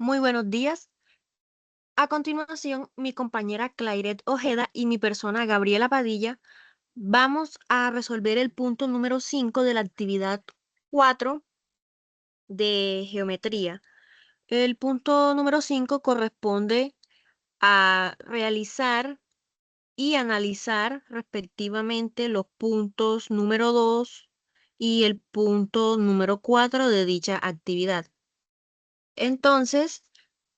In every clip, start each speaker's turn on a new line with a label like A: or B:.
A: Muy buenos días. A continuación, mi compañera Clairet Ojeda y mi persona Gabriela Padilla vamos a resolver el punto número 5 de la actividad 4 de geometría. El punto número 5 corresponde a realizar y analizar respectivamente los puntos número 2 y el punto número 4 de dicha actividad. Entonces,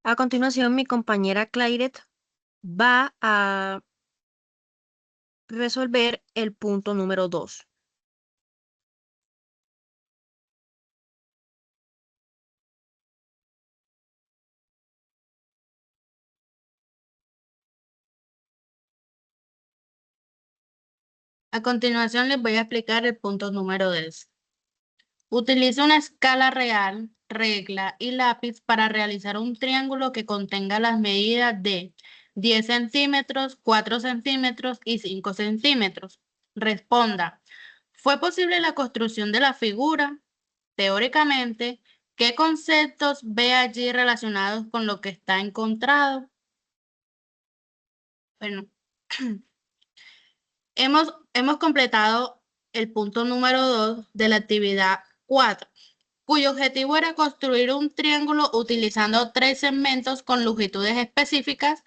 A: a continuación, mi compañera Clairet va a resolver el punto número 2.
B: A continuación les voy a explicar el punto número 10. Utiliza una escala real, regla y lápiz para realizar un triángulo que contenga las medidas de 10 centímetros, 4 centímetros y 5 centímetros. Responda, ¿fue posible la construcción de la figura? Teóricamente, ¿qué conceptos ve allí relacionados con lo que está encontrado? Bueno, hemos completado el punto número 2 de la actividad 4, cuyo objetivo era construir un triángulo utilizando 3 segmentos con longitudes específicas,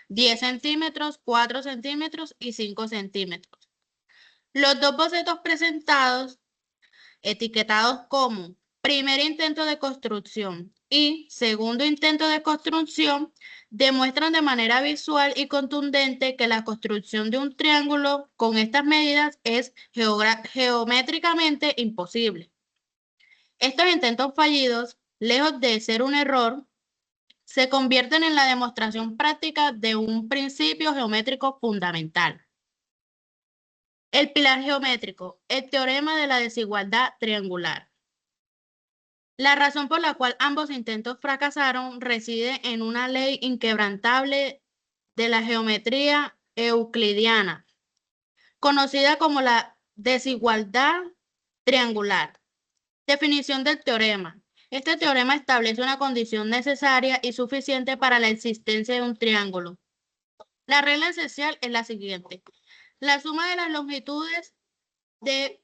B: 10 centímetros, 4 centímetros y 5 centímetros. Los dos bocetos presentados, etiquetados como primer intento de construcción y segundo intento de construcción, demuestran de manera visual y contundente que la construcción de un triángulo con estas medidas es geométricamente imposible. Estos intentos fallidos, lejos de ser un error, se convierten en la demostración práctica de un principio geométrico fundamental. El pilar geométrico, el teorema de la desigualdad triangular. La razón por la cual ambos intentos fracasaron reside en una ley inquebrantable de la geometría euclidiana, conocida como la desigualdad triangular. Definición del teorema. Este teorema establece una condición necesaria y suficiente para la existencia de un triángulo. La regla esencial es la siguiente. La suma de las longitudes de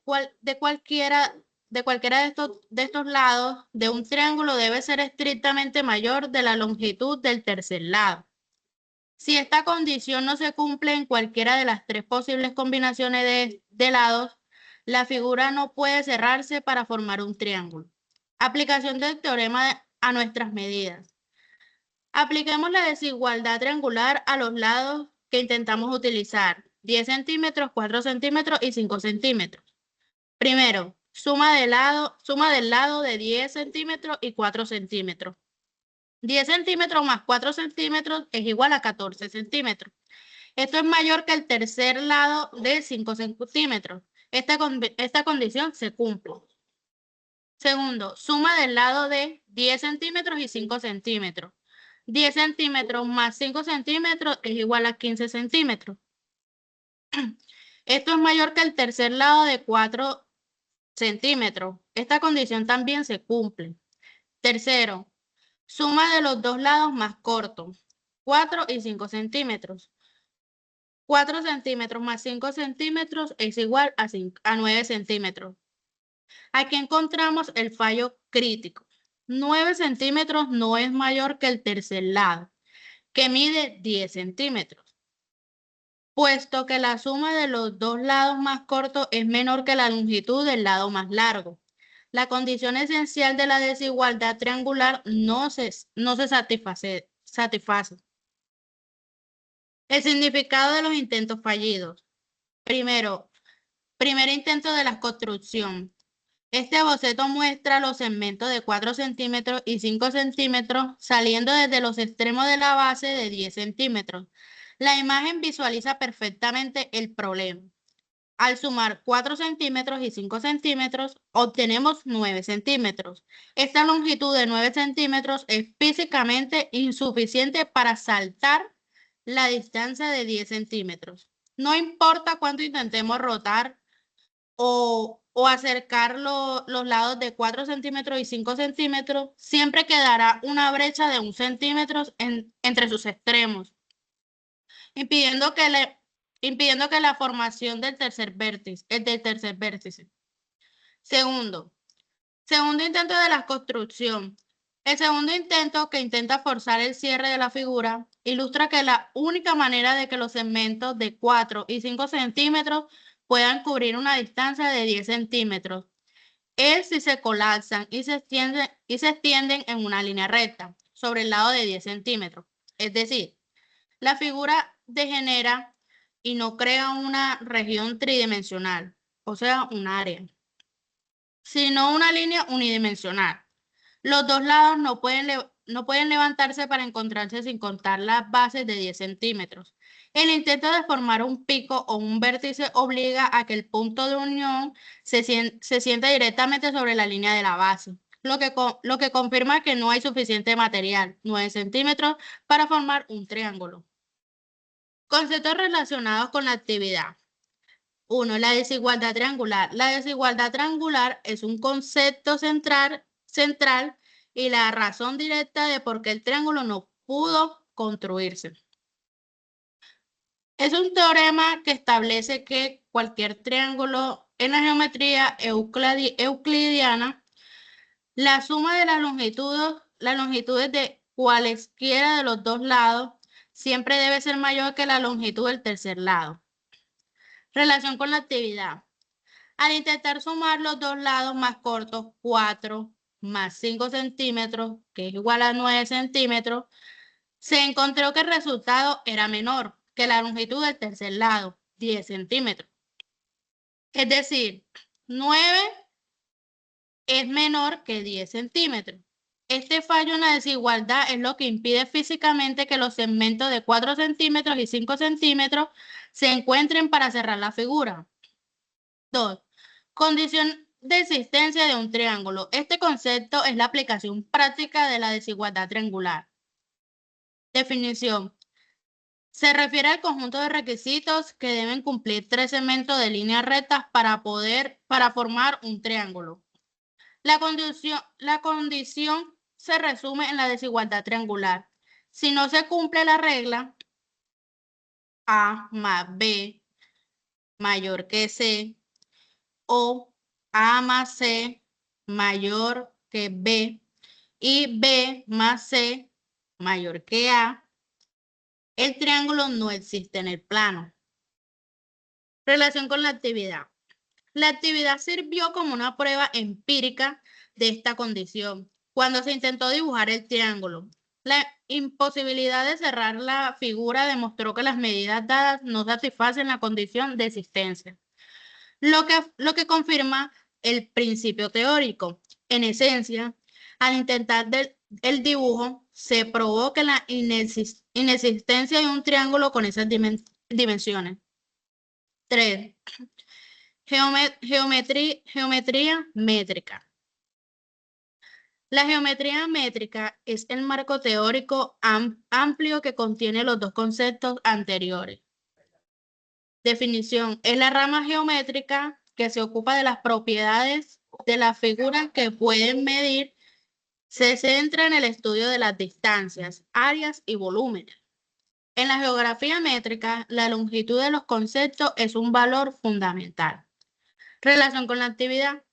B: cualquiera de estos lados de un triángulo debe ser estrictamente mayor de la longitud del tercer lado. Si esta condición no se cumple en cualquiera de las tres posibles combinaciones de lados, la figura no puede cerrarse para formar un triángulo. Aplicación del teorema a nuestras medidas. Apliquemos la desigualdad triangular a los lados que intentamos utilizar, 10 centímetros, 4 centímetros y 5 centímetros. Primero, suma del lado de 10 centímetros y 4 centímetros. 10 centímetros más 4 centímetros es igual a 14 centímetros. Esto es mayor que el tercer lado de 5 centímetros. Esta condición se cumple. Segundo, suma del lado de 10 centímetros y 5 centímetros. 10 centímetros más 5 centímetros es igual a 15 centímetros. Esto es mayor que el tercer lado de 4 centímetros. Esta condición también se cumple. Tercero, suma de los dos lados más cortos, 4 y 5 centímetros. 4 centímetros más 5 centímetros es igual a 9 centímetros. Aquí encontramos el fallo crítico. 9 centímetros no es mayor que el tercer lado, que mide 10 centímetros, puesto que la suma de los dos lados más cortos es menor que la longitud del lado más largo. La condición esencial de la desigualdad triangular no se satisface. El significado de los intentos fallidos. Primero, primer intento de la construcción. Este boceto muestra los segmentos de 4 centímetros y 5 centímetros saliendo desde los extremos de la base de 10 centímetros. La imagen visualiza perfectamente el problema. Al sumar 4 centímetros y 5 centímetros, obtenemos 9 centímetros. Esta longitud de 9 centímetros es físicamente insuficiente para saltar la distancia de 10 centímetros. No importa cuánto intentemos rotar o o acercar los lados de 4 centímetros y 5 centímetros, siempre quedará una brecha de 1 centímetro entre sus extremos, impidiendo que la formación del tercer vértice. Segundo intento de la construcción. El segundo intento, que intenta forzar el cierre de la figura, ilustra que la única manera de que los segmentos de 4 y 5 centímetros puedan cubrir una distancia de 10 centímetros es si se colapsan y se extienden en una línea recta sobre el lado de 10 centímetros. Es decir, la figura degenera y no crea una región tridimensional, o sea, un área, sino una línea unidimensional. Los dos lados no pueden levantarse para encontrarse sin contar las bases de 10 centímetros. El intento de formar un pico o un vértice obliga a que el punto de unión se siente directamente sobre la línea de la base, lo que confirma que no hay suficiente material, 9 centímetros, para formar un triángulo. Conceptos relacionados con la actividad. 1. La desigualdad triangular. La desigualdad triangular es un concepto central y la razón directa de por qué el triángulo no pudo construirse. Es un teorema que establece que cualquier triángulo en la geometría euclidiana, la suma de las longitudes de cualesquiera de los dos lados siempre debe ser mayor que la longitud del tercer lado. Relación con la actividad. Al intentar sumar los dos lados más cortos, 4 más 5 centímetros, que es igual a 9 centímetros, se encontró que el resultado era menor que la longitud del tercer lado, 10 centímetros. Es decir, 9 es menor que 10 centímetros. Este fallo en la desigualdad es lo que impide físicamente que los segmentos de 4 centímetros y 5 centímetros se encuentren para cerrar la figura. 2. Condición de existencia de un triángulo. Este concepto es la aplicación práctica de la desigualdad triangular. Definición. Se refiere al conjunto de requisitos que deben cumplir tres segmentos de líneas rectas para formar un triángulo. La condición se resume en la desigualdad triangular. Si no se cumple la regla A más B mayor que C, o A más C mayor que B y B más C mayor que A, el triángulo no existe en el plano. Relación con la actividad. La actividad sirvió como una prueba empírica de esta condición cuando se intentó dibujar el triángulo. La imposibilidad de cerrar la figura demostró que las medidas dadas no satisfacen la condición de existencia, lo que confirma el principio teórico. En esencia, al intentar el dibujo, se probó que la inexistencia de un triángulo con esas dimensiones. 3. Geometría métrica. La geometría métrica es el marco teórico amplio que contiene los dos conceptos anteriores. Definición. Es la rama geométrica que se ocupa de las propiedades de las figuras que pueden medir. Se centra en el estudio de las distancias, áreas y volúmenes. En la geografía métrica, la longitud de los conceptos es un valor fundamental. Relación con la actividad.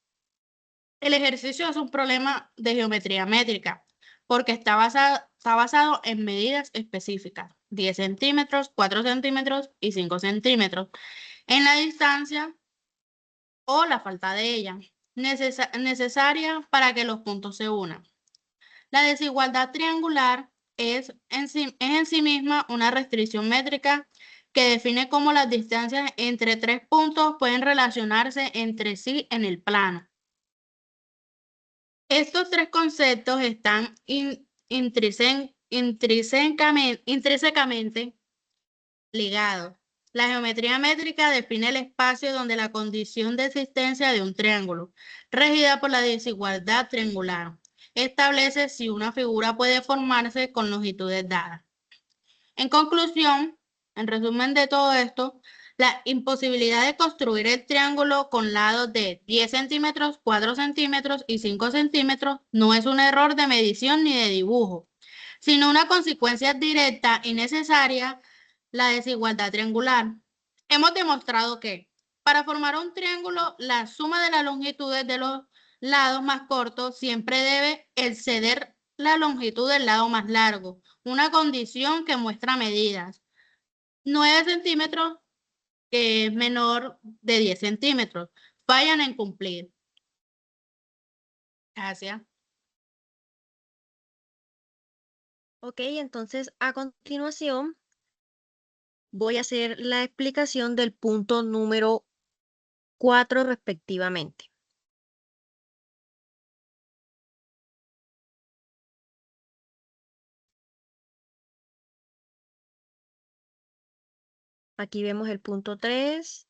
B: El ejercicio es un problema de geometría métrica porque está basado en medidas específicas, 10 centímetros, 4 centímetros y 5 centímetros, en la distancia o la falta de ella, necesaria para que los puntos se unan. La desigualdad triangular es en sí misma una restricción métrica que define cómo las distancias entre tres puntos pueden relacionarse entre sí en el plano. Estos tres conceptos están intrínsecamente ligados. La geometría métrica define el espacio donde la condición de existencia de un triángulo, regida por la desigualdad triangular, establece si una figura puede formarse con longitudes dadas. En conclusión, en resumen de todo esto, La imposibilidad de construir el triángulo con lados de 10 centímetros, 4 centímetros y 5 centímetros no es un error de medición ni de dibujo, sino una consecuencia directa y necesaria, la desigualdad triangular. Hemos demostrado que para formar un triángulo, la suma de las longitudes de los lados más cortos siempre debe exceder la longitud del lado más largo, una condición que muestra medidas. 9 centímetros, que es menor de 10 centímetros, fallan en cumplir. Gracias.
A: Ok, entonces a continuación voy a hacer la explicación del punto número 4 respectivamente. Aquí vemos el punto 3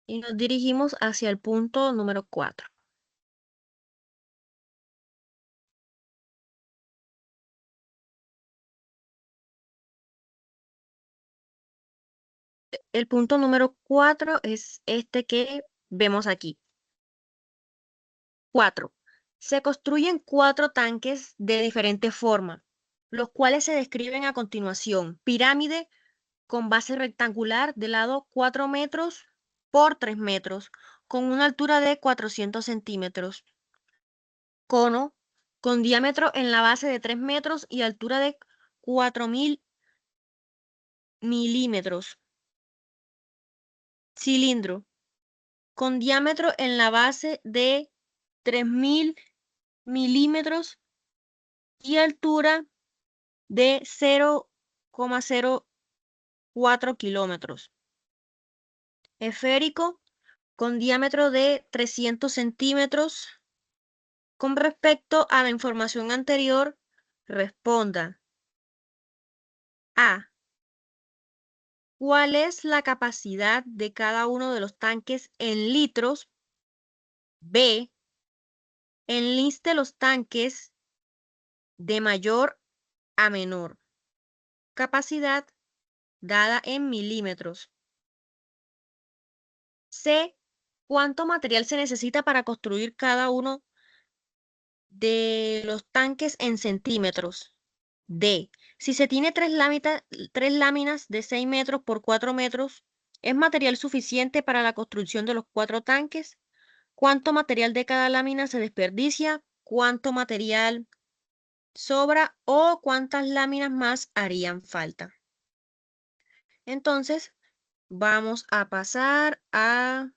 A: y nos dirigimos hacia el punto número 4. El punto número 4 es este que vemos aquí. 4. Se construyen 4 tanques de diferente forma, los cuales se describen a continuación. Pirámide con base rectangular de lado 4 metros por 3 metros, con una altura de 400 centímetros. Cono con diámetro en la base de 3 metros y altura de 4000 milímetros. Cilindro con diámetro en la base de 3000 milímetros y altura de 0,04 kilómetros. Esférico con diámetro de 300 centímetros. Con respecto a la información anterior, responda: A. ¿Cuál es la capacidad de cada uno de los tanques en litros? B. Enliste los tanques de mayor a menor. Capacidad dada en milímetros. C. ¿Cuánto material se necesita para construir cada uno de los tanques en centímetros? D. Si se tiene tres láminas de 6 metros por 4 metros, ¿es material suficiente para la construcción de los 4 tanques? ¿Cuánto material de cada lámina se desperdicia? ¿Cuánto material sobra o cuántas láminas más harían falta? Entonces, vamos a pasar a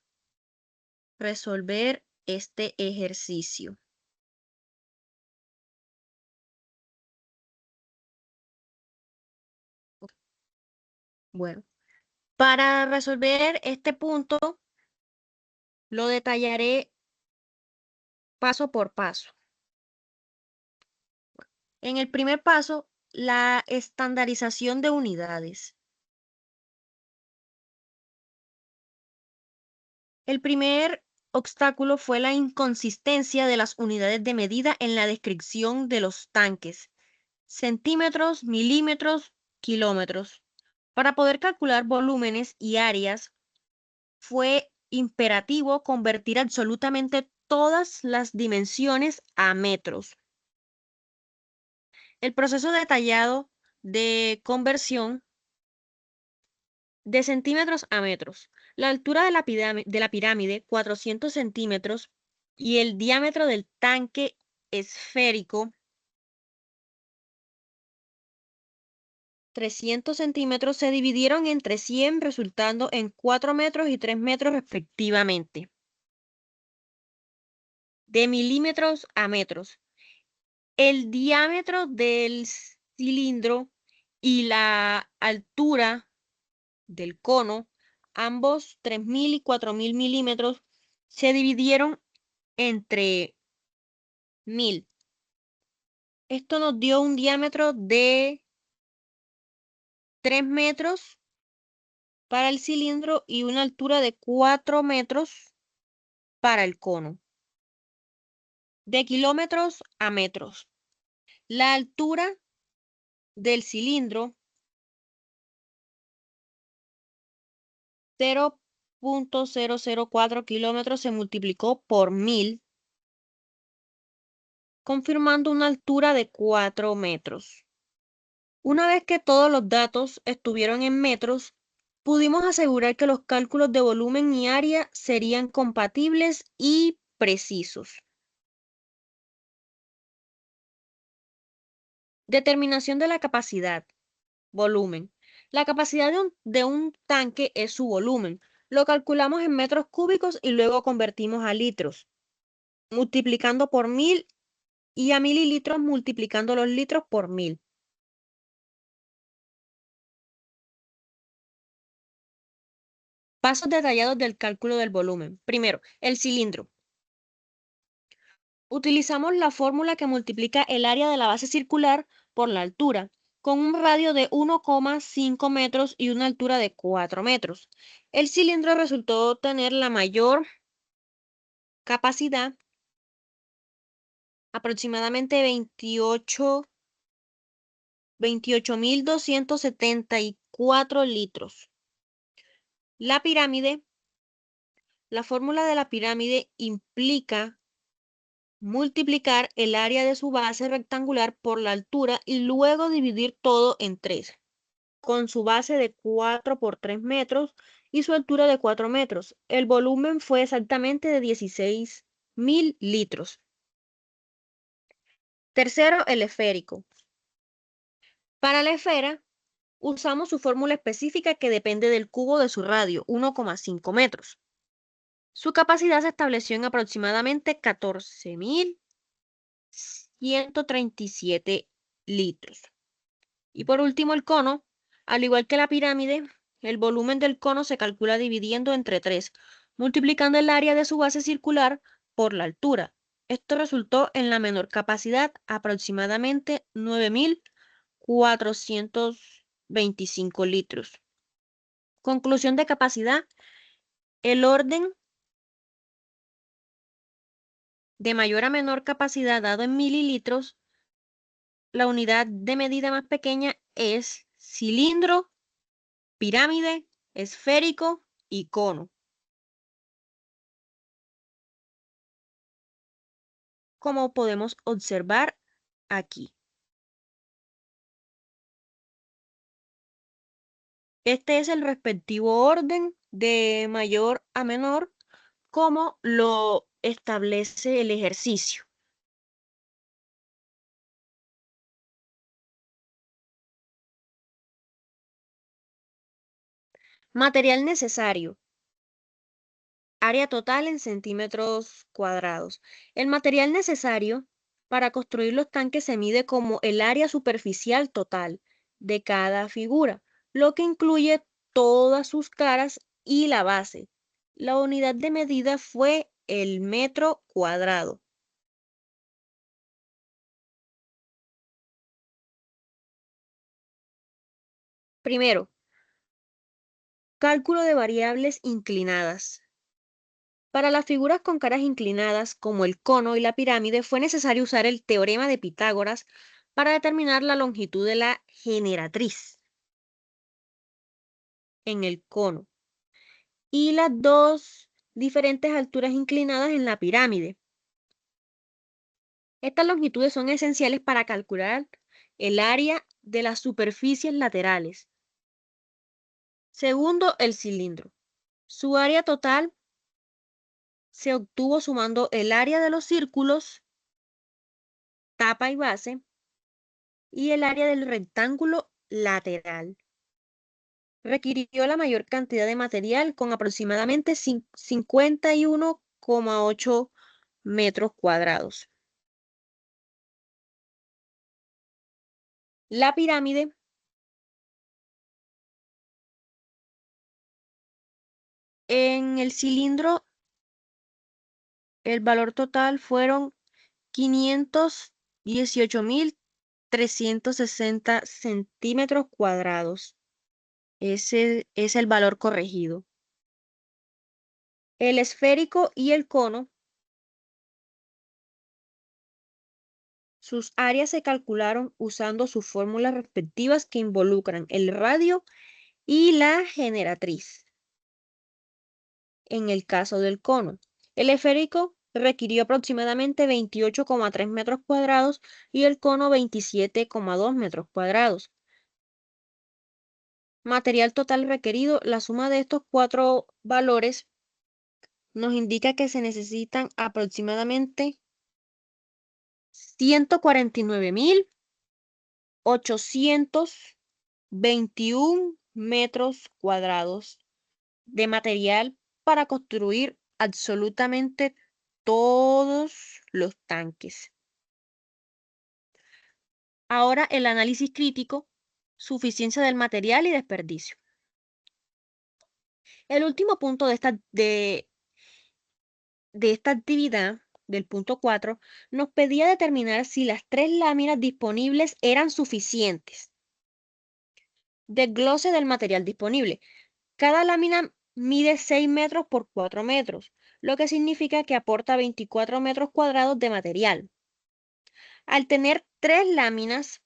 A: resolver este ejercicio. Bueno, para resolver este punto, lo detallaré paso por paso. En el primer paso, la estandarización de unidades. El primer obstáculo fue la inconsistencia de las unidades de medida en la descripción de los tanques: centímetros, milímetros, kilómetros. Para poder calcular volúmenes y áreas, fue imperativo convertir absolutamente todas las dimensiones a metros. El proceso detallado de conversión de centímetros a metros. La altura de la pirámide, 400 centímetros, y el diámetro del tanque esférico, 300 centímetros, se dividieron entre 100, resultando en 4 metros y 3 metros respectivamente. De milímetros a metros. El diámetro del cilindro y la altura del cono, ambos 3000 y 4000 milímetros, se dividieron entre 1000. Esto nos dio un diámetro de 3 metros para el cilindro y una altura de 4 metros para el cono. De kilómetros a metros. La altura del cilindro 0.004 kilómetros se multiplicó por 1000, confirmando una altura de 4 metros. Una vez que todos los datos estuvieron en metros, pudimos asegurar que los cálculos de volumen y área serían compatibles y precisos. Determinación de la capacidad. Volumen. La capacidad de un tanque es su volumen. Lo calculamos en metros cúbicos y luego convertimos a litros, multiplicando por 1000, y a mililitros multiplicando los litros por 1000. Pasos detallados del cálculo del volumen. Primero, el cilindro. Utilizamos la fórmula que multiplica el área de la base circular por la altura, con un radio de 1,5 metros y una altura de 4 metros. El cilindro resultó tener la mayor capacidad, aproximadamente 28.274 litros. La pirámide, la fórmula de la pirámide implica multiplicar el área de su base rectangular por la altura y luego dividir todo en 3, con su base de 4 por 3 metros y su altura de 4 metros. El volumen fue exactamente de 16.000 litros. Tercero, el esférico. Para la esfera, usamos su fórmula específica que depende del cubo de su radio, 1,5 metros. Su capacidad se estableció en aproximadamente 14.137 litros. Y por último, el cono. Al igual que la pirámide, el volumen del cono se calcula dividiendo entre 3, multiplicando el área de su base circular por la altura. Esto resultó en la menor capacidad, aproximadamente 9.425 litros. Conclusión de capacidad. El orden de mayor a menor capacidad dado en mililitros, la unidad de medida más pequeña es cilindro, pirámide, esférico y cono, como podemos observar aquí. Este es el respectivo orden de mayor a menor, como lo establece el ejercicio. Material necesario. Área total en centímetros cuadrados. El material necesario para construir los tanques se mide como el área superficial total de cada figura, lo que incluye todas sus caras y la base. La unidad de medida fue el metro cuadrado. Primero, cálculo de variables inclinadas. Para las figuras con caras inclinadas, como el cono y la pirámide, fue necesario usar el teorema de Pitágoras para determinar la longitud de la generatriz en el cono y las dos diferentes alturas inclinadas en la pirámide. Estas longitudes son esenciales para calcular el área de las superficies laterales. Segundo, el cilindro. Su área total se obtuvo sumando el área de los círculos, tapa y base, y el área del rectángulo lateral. Requirió la mayor cantidad de material, con aproximadamente 51,8 metros cuadrados. La pirámide en el cilindro, el valor total fueron 518.360 centímetros cuadrados. Ese es el valor corregido. El esférico y el cono, sus áreas se calcularon usando sus fórmulas respectivas que involucran el radio y la generatriz. en el caso del cono. El esférico requirió aproximadamente 28,3 metros cuadrados y el cono 27,2 metros cuadrados. Material total requerido, la suma de estos cuatro valores nos indica que se necesitan aproximadamente 149.821 metros cuadrados de material para construir absolutamente todos los tanques. Ahora el análisis crítico, suficiencia del material y desperdicio. El último punto de esta actividad, del punto 4, nos pedía determinar si las 3 láminas disponibles eran suficientes. Desglose del material disponible. Cada lámina mide 6 metros por 4 metros, lo que significa que aporta 24 metros cuadrados de material. Al tener 3 láminas,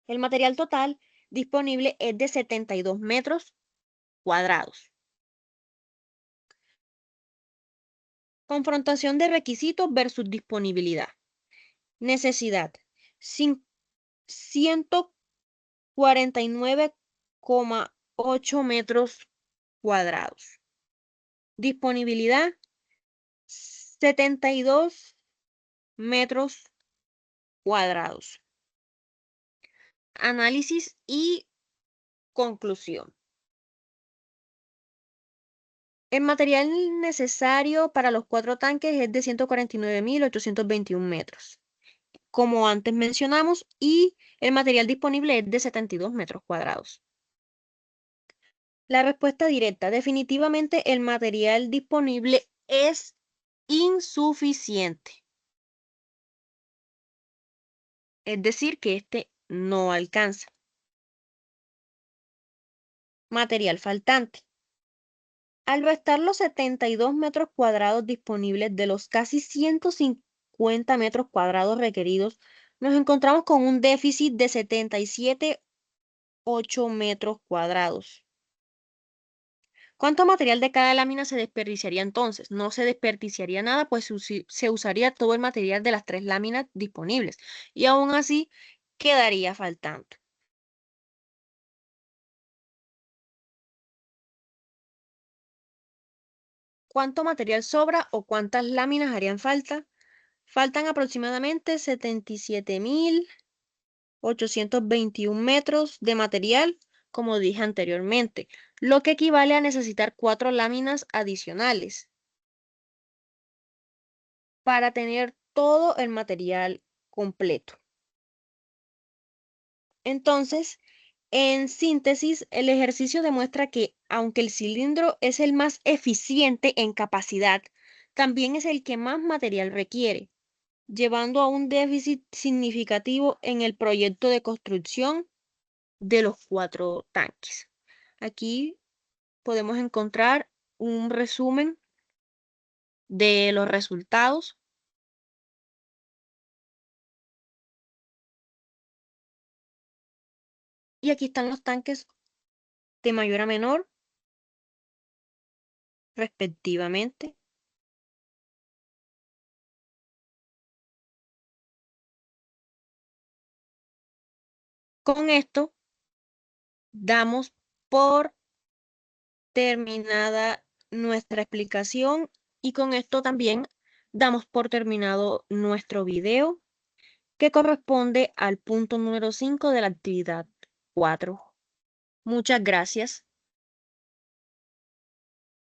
A: el material total disponible es de 72 metros cuadrados. Confrontación de requisitos versus disponibilidad. Necesidad: 149,8 metros cuadrados. Disponibilidad: 72 metros cuadrados. Análisis y conclusión. El material necesario para los 4 tanques es de 149.821 metros, como antes mencionamos, y el material disponible es de 72 metros cuadrados. La respuesta directa: definitivamente el material disponible es insuficiente. Es decir, que este no alcanza. Material faltante. Al restar los 72 metros cuadrados disponibles de los casi 150 metros cuadrados requeridos, nos encontramos con un déficit de 77,8 metros cuadrados. ¿Cuánto material de cada lámina se desperdiciaría entonces? No se desperdiciaría nada, pues se usaría todo el material de las 3 láminas disponibles y aún así quedaría faltando. ¿Cuánto material sobra o cuántas láminas harían falta? Faltan aproximadamente 77.821 metros de material, como dije anteriormente, lo que equivale a necesitar 4 láminas adicionales para tener todo el material completo. Entonces, en síntesis, el ejercicio demuestra que, aunque el cilindro es el más eficiente en capacidad, también es el que más material requiere, llevando a un déficit significativo en el proyecto de construcción de los 4 tanques. Aquí podemos encontrar un resumen de los resultados. Y aquí están los tanques de mayor a menor, respectivamente. Con esto damos por terminada nuestra explicación y con esto también damos por terminado nuestro video, que corresponde al punto número 5 de la actividad 4. Muchas gracias.